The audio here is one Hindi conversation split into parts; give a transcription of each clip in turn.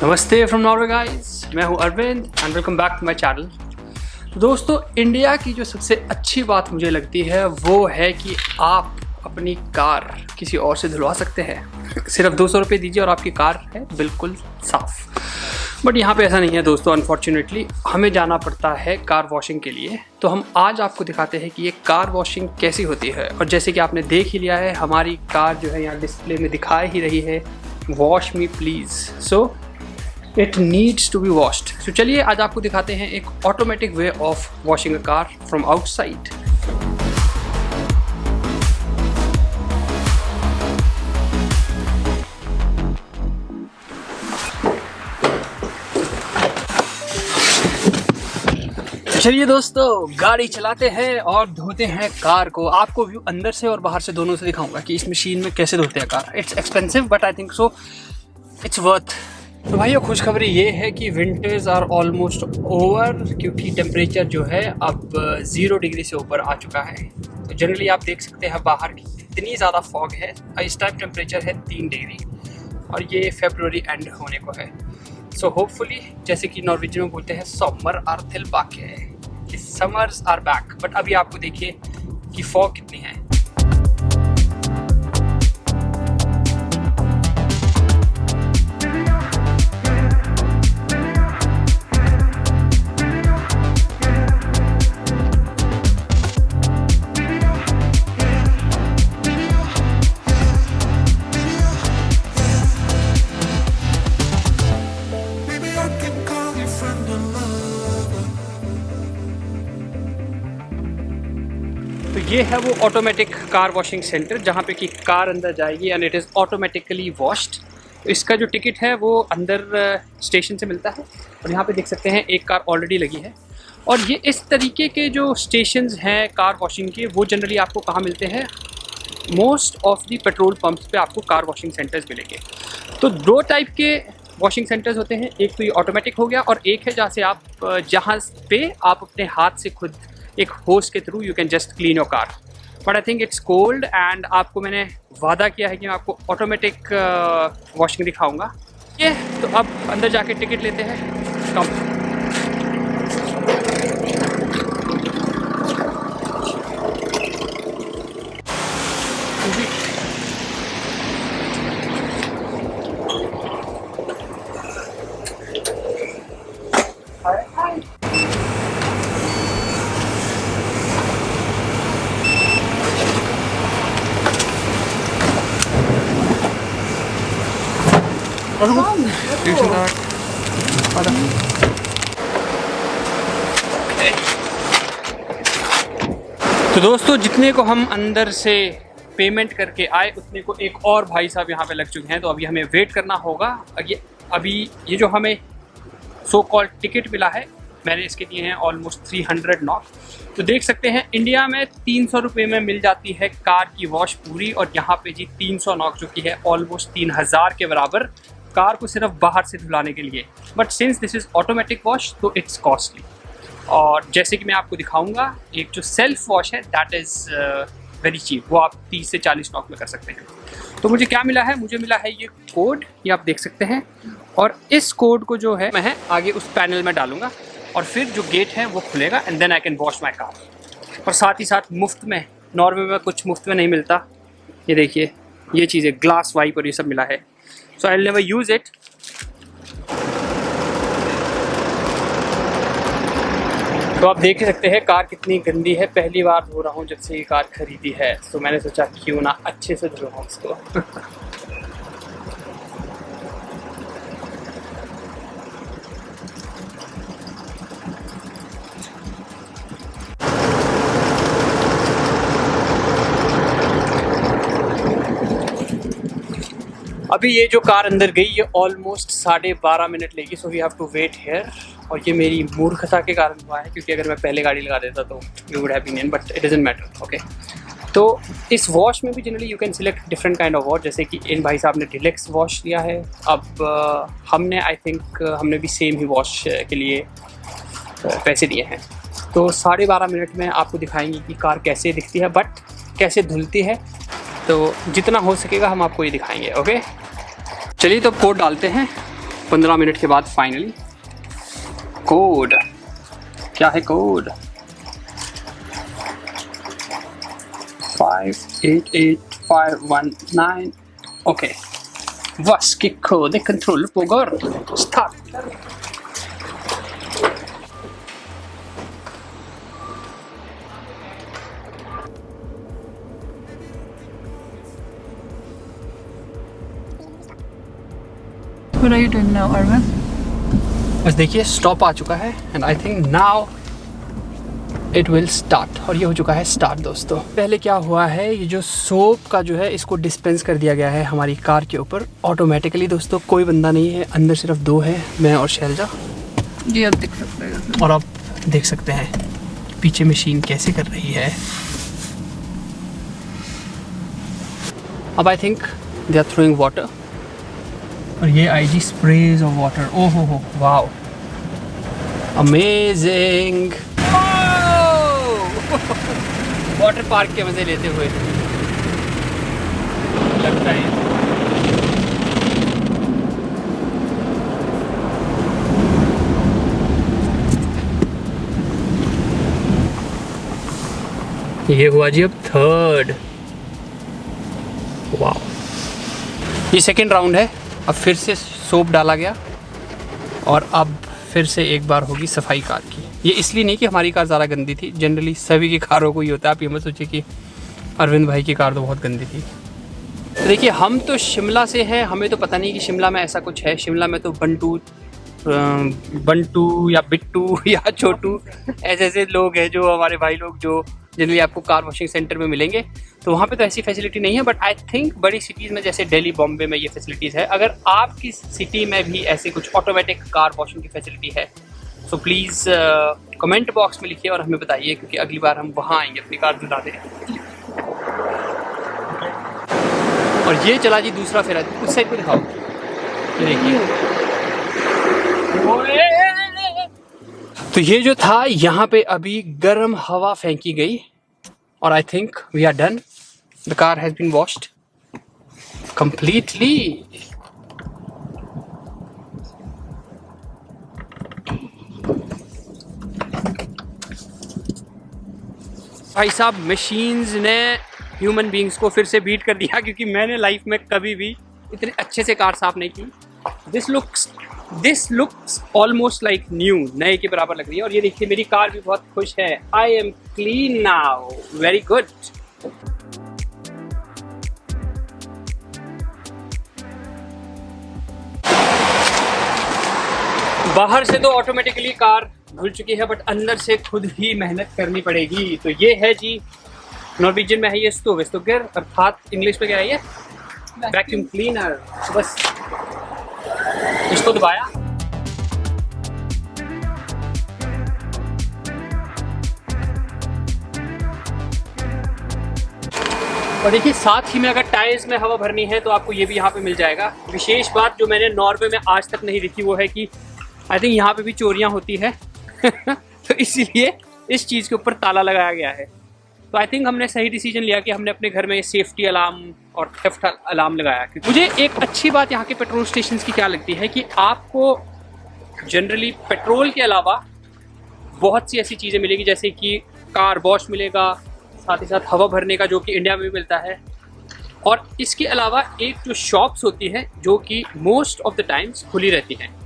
नमस्ते फ्रॉम नॉर्वे गाइस, मैं हूं Arvind and welcome back to my channel. तो दोस्तों, इंडिया की जो सबसे अच्छी बात मुझे लगती है वो है कि आप अपनी कार किसी और से धुलवा सकते हैं। सिर्फ 200 रुपये दीजिए और आपकी कार है बिल्कुल साफ़। बट यहाँ पे ऐसा नहीं है दोस्तों, अनफॉर्चुनेटली हमें जाना पड़ता है कार वॉशिंग के लिए। तो हम आज आपको दिखाते हैं कि ये कार वॉशिंग कैसी होती है। और जैसे कि आपने देख ही लिया है, हमारी कार जो है यहाँ डिस्प्ले में दिखा ही रही है, wash me please. So it needs to be washed. तो चलिए आज आपको दिखाते हैं एक automatic way of washing a car from outside. चलिए दोस्तों, गाड़ी चलाते हैं और धोते हैं कार को। आपको व्यू अंदर से और बाहर से दोनों से दिखाऊंगा कि इस मशीन में कैसे धोते हैं car. It's expensive but I think so it's worth. तो भाइयों, खुशखबरी ये है कि विंटर्स आर ऑलमोस्ट ओवर, क्योंकि टेम्परेचर जो है अब 0 डिग्री से ऊपर आ चुका है। तो जनरली आप देख सकते हैं बाहर की इतनी ज़्यादा फॉग है। इस टाइम टेम्परेचर है 3 डिग्री और ये फेब्रुवरी एंड होने को है। सो होपफुली, जैसे कि नॉर्वेजियन में बोलते हैं, समर आर tilbake है, कि समर्स आर बैक। बट अभी आपको देखिए कि फॉग कितनी है। तो ये है वो ऑटोमेटिक कार वॉशिंग सेंटर जहाँ पे कि कार अंदर जाएगी and it is automatically washed. तो इसका जो टिकट है वो अंदर स्टेशन से मिलता है। और यहाँ पे देख सकते हैं एक कार ऑलरेडी लगी है। और ये इस तरीके के जो स्टेशंस हैं कार वॉशिंग के, वो जनरली आपको कहाँ मिलते हैं? Most of the petrol pumps पे आपको कार वॉशिंग सेंटर्स मिलेंगे। तो 2 टाइप के वॉशिंग सेंटर्स होते हैं। एक तो ये ऑटोमेटिक हो गया और एक है जहाँ पे आप अपने हाथ से खुद एक होस के through you can just clean your car. But I think it's cold and आपको मैंने वादा किया है कि मैं आपको ऑटोमेटिक वॉशिंग दिखाऊंगा। ये तो अब अंदर जाके टिकट लेते हैं। कम तो दोस्तों, जितने को हम अंदर से पेमेंट करके आए उतने को एक और भाई साहब यहाँ पे लग चुके हैं। तो अभी हमें वेट करना होगा। अभी ये जो हमें सो कॉल्ड टिकट मिला है, मैंने इसके दिए हैं ऑलमोस्ट 300 नॉक। तो देख सकते हैं इंडिया में 300 रुपये में मिल जाती है कार की वॉश पूरी, और यहाँ पे जी 300 नॉक जो कि है ऑलमोस्ट 3000 के बराबर कार को सिर्फ बाहर से धुलाने के लिए। But since this is automatic wash तो इट्स कॉस्टली। और जैसे कि मैं आपको दिखाऊंगा, एक जो सेल्फ वॉश है दैट इज़ वेरी चीप, वो आप 30 से 40 नॉक में कर सकते हैं। तो मुझे क्या मिला है? मुझे मिला है ये कोड, ये आप देख सकते हैं। और इस कोड को जो है मैं आगे उस पैनल में डालूंगा और फिर जो गेट है वो खुलेगा and then I can wash my car. और साथ ही साथ मुफ्त में, नॉर्वे में कुछ मुफ्त में नहीं मिलता। ये देखिए, ये चीज़ें ग्लास वाइप और ये सब मिला है। So I will never use it. तो आप देख सकते हैं कार कितनी गंदी है। पहली बार धो रहा हूँ जब से ये कार खरीदी है, तो मैंने सोचा क्यों ना अच्छे से धोऊँ इसको। अभी ये जो कार अंदर गई, ये ऑलमोस्ट 12.5 मिनट लेगी। So we have to wait here. और ये मेरी मूर्खता के कारण हुआ है, क्योंकि अगर मैं पहले गाड़ी लगा देता तो you would have been in, but it doesn't matter. Okay, तो इस वॉश में भी generally you can select different kind of wash. जैसे कि इन भाई साहब ने डिलेक्स वॉश लिया है। अब हमने आई थिंक हमने भी सेम ही वॉश के लिए पैसे दिए हैं। तो 12.5 मिनट में आपको दिखाएंगे कि कार कैसे दिखती है, बट कैसे धुलती है। तो जितना हो सकेगा हम आपको ये दिखाएंगे। ओके, चलिए तो कोड डालते हैं। 15 मिनट के बाद फाइनली कोड, क्या है code? 588519. Okay, was que code control pogar start. What are you doing now, Arvind? बस देखिए स्टॉप आ चुका है and I think now it will start. और ये हो चुका है स्टार्ट दोस्तों। पहले क्या हुआ है, ये जो सोप का जो है इसको डिस्पेंस कर दिया गया है हमारी कार के ऊपर ऑटोमेटिकली दोस्तों। कोई बंदा नहीं है अंदर, सिर्फ 2 है, मैं और शैलजा। जी आप देख सकते हैं। और आप देख सकते हैं पीछे मशीन कैसे कर रही है। अब I think they are throwing water और ये आईजी स्प्रेज ऑफ वाटर। ओहो हो वाओ, अमेजिंग। वाटर पार्क के मजे लेते हुए लगता है। ये हुआ जी अब 3rd। वाओ, ये 2nd राउंड है। अब फिर से सोप डाला गया और अब फिर से एक बार होगी सफाई कार की। ये इसलिए नहीं कि हमारी कार ज़्यादा गंदी थी, जनरली सभी की कारों को ही होता है। आप ये मत सोचिए कि अरविंद भाई की कार तो बहुत गंदी थी। तो देखिए हम तो शिमला से हैं, हमें तो पता नहीं कि शिमला में ऐसा कुछ है। शिमला में तो बंटू या बिट्टू या छोटू ऐसे ऐसे लोग हैं जो हमारे भाई लोग जो जनरली आपको कार वॉशिंग सेंटर में मिलेंगे। तो वहाँ पे तो ऐसी फैसिलिटी नहीं है, बट आई थिंक बड़ी सिटीज़ में जैसे दिल्ली, बॉम्बे में ये फैसिलिटीज़ है। अगर आपकी सिटी में भी ऐसे कुछ ऑटोमेटिक कार वॉशिंग की फैसिलिटी है तो प्लीज़ कमेंट बॉक्स में लिखिए और हमें बताइए, क्योंकि अगली बार हम वहाँ आएंगे अपनी कार धुलाने। और ये चला जी दूसरा फेरा, उस साइड पे दिखाओ। ये देखिए, तो ये जो था यहाँ पे अभी गर्म हवा फेंकी गई और I think we are done. The car has been washed completely. भाई साहब, मशीन्स ने ह्यूमन बींग्स को फिर से बीट कर दिया, क्योंकि मैंने लाइफ में कभी भी इतने अच्छे से कार साफ नहीं की। This looks almost like new, नए के बराबर लग रही है। और ये देखिए मेरी कार भी बहुत खुश है। I am clean now, very good. बाहर से तो ऑटोमेटिकली कार धुल चुकी है, बट अंदर से खुद ही मेहनत करनी पड़ेगी। तो ये है जी, नॉर्वेजियन में है ये स्टोवेस्टोगर, अर्थात इंग्लिश में क्या है ये, वैक्यूम क्लीनर। तो बस इसको दबाया और देखिए साथ ही में अगर टायर्स में हवा भरनी है तो आपको ये भी यहाँ पे मिल जाएगा। विशेष बात जो मैंने नॉर्वे में आज तक नहीं देखी वो है कि आई थिंक यहाँ पे भी चोरियाँ होती है तो इसीलिए इस चीज़ के ऊपर ताला लगाया गया है। तो आई थिंक हमने सही डिसीजन लिया कि हमने अपने घर में सेफ्टी अलार्म और थेफ्ट अलार्म लगाया। मुझे एक अच्छी बात यहाँ के पेट्रोल स्टेशन की क्या लगती है कि आपको जनरली पेट्रोल के अलावा बहुत सी ऐसी चीज़ें मिलेगी, जैसे कि कार वॉश मिलेगा, साथ ही साथ हवा भरने का जो कि इंडिया में भी मिलता है। और इसके अलावा एक जो शॉप्स होती हैं जो कि मोस्ट ऑफ द टाइम्स खुली रहती हैं।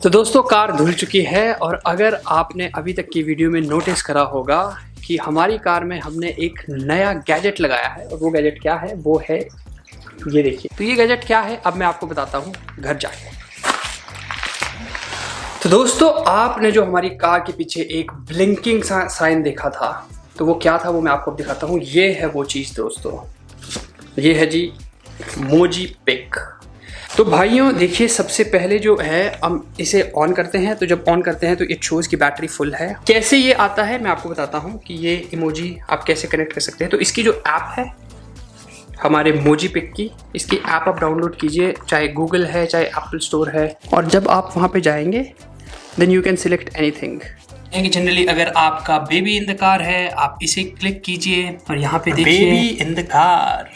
तो दोस्तों कार धुल चुकी है और अगर आपने अभी तक की वीडियो में नोटिस करा होगा कि हमारी कार में हमने एक नया गैजेट लगाया है, और वो गैजेट क्या है, वो है ये देखिए। तो ये गैजेट क्या है अब मैं आपको बताता हूँ घर जाके। तो दोस्तों आपने जो हमारी कार के पीछे एक ब्लिंकिंग साइन देखा था, तो वो क्या था वो मैं आपको दिखाता हूँ। ये है वो चीज़ दोस्तों, ये है जी मोजी पिक। तो भाइयों देखिए सबसे पहले जो है हम इसे ऑन करते हैं, तो जब ऑन करते हैं तो इट शोज़ की बैटरी फुल है। कैसे ये आता है मैं आपको बताता हूँ कि ये इमोजी आप कैसे कनेक्ट कर सकते हैं। तो इसकी जो ऐप है हमारे मोजी पिक की, इसकी ऐप आप डाउनलोड कीजिए, चाहे गूगल है चाहे एप्पल स्टोर है। और जब आप वहाँ पे जाएंगे then you can select anything. Generally अगर आपका बेबी इन द कार है आप इसे क्लिक कीजिए और यहाँ पे देखिए बेबी इन द कार।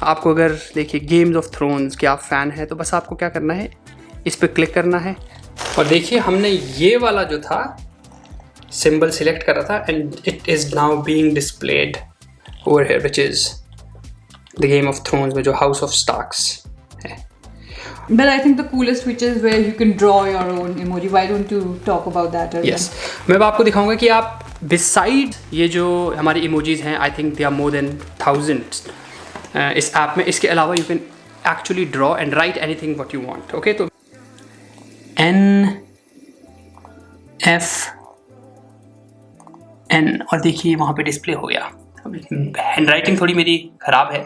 आपको अगर देखिए गेम्स ऑफ थ्रोन्स के आप फ़ैन हैं तो बस आपको क्या करना है, इस पर क्लिक करना है और देखिए हमने ये वाला जो था सिंबल सिलेक्ट करा था and it is now being displayed over here which is the game of thrones में जो हाउस ऑफ स्टार्क्स है। But I think the coolest feature is where you can draw your own emoji. Why don't you talk about that? Yes, मैं अब आपको दिखाऊंगा कि आप बिसाइड ये जो हमारी इमोजीज हैं, I think they are more than 1000 इस ऐप में। इसके अलावा you can actually draw and write anything what you want. Okay, तो NFN और देखिए वहाँ पे डिस्प्ले हो गया। हैंड राइटिंग थोड़ी मेरी ख़राब है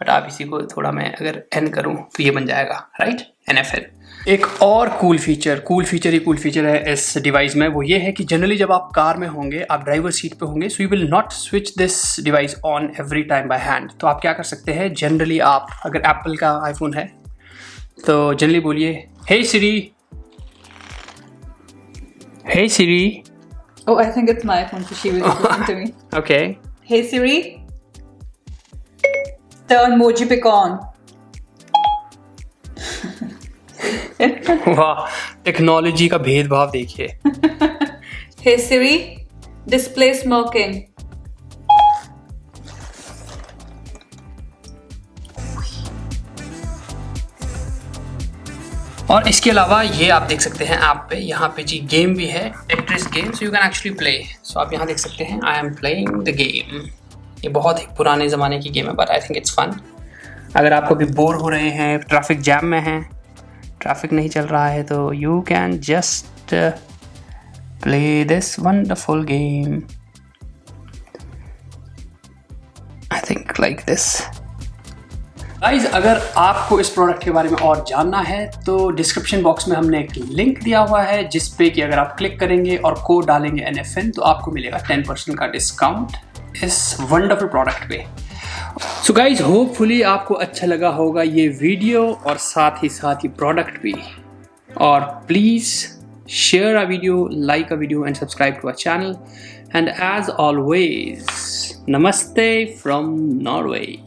बट आप इसी को थोड़ा मैं अगर N करूँ तो ये बन जाएगा, राइट, NFN। एक और कूल फीचर है इस डिवाइस में, वो ये है कि जनरली जब आप कार में होंगे, आप ड्राइवर सीट पे होंगे, so you will not switch this device on every time by hand. तो आप क्या कर सकते हैं, जनरली आप अगर एप्पल का आईफोन है तो जनरली बोलिए हे सिरी। Oh, I think it's my phone, so she was listening to me. Okay. Hey Siri, turn emoji pic on. वाह, टेक्नोलॉजी का भेदभाव देखिए। Hey Siri, display smoking. और इसके अलावा ये आप देख सकते हैं ऐप पे, यहाँ पे जी गेम भी है, Tetris game, so you can actually play. So आप यहाँ देख सकते हैं I am playing the game. ये बहुत ही पुराने ज़माने की गेम है but I think it's fun. अगर आप कभी बोर हो रहे हैं, ट्रैफिक जैम में हैं, ट्रैफिक नहीं चल रहा है, तो you can just play this wonderful game, I think like this. Guys, अगर आपको इस प्रोडक्ट के बारे में और जानना है तो डिस्क्रिप्शन बॉक्स में हमने एक लिंक दिया हुआ है जिस पे कि अगर आप क्लिक करेंगे और कोड डालेंगे NFN तो आपको मिलेगा 10% का डिस्काउंट इस वंडरफुल प्रोडक्ट पे। सो गाइज, होपफुली आपको अच्छा लगा होगा ये वीडियो और साथ ही प्रोडक्ट भी। और please share a video, like a video and subscribe to our channel. And as always, नमस्ते फ्रॉम नॉर्वे।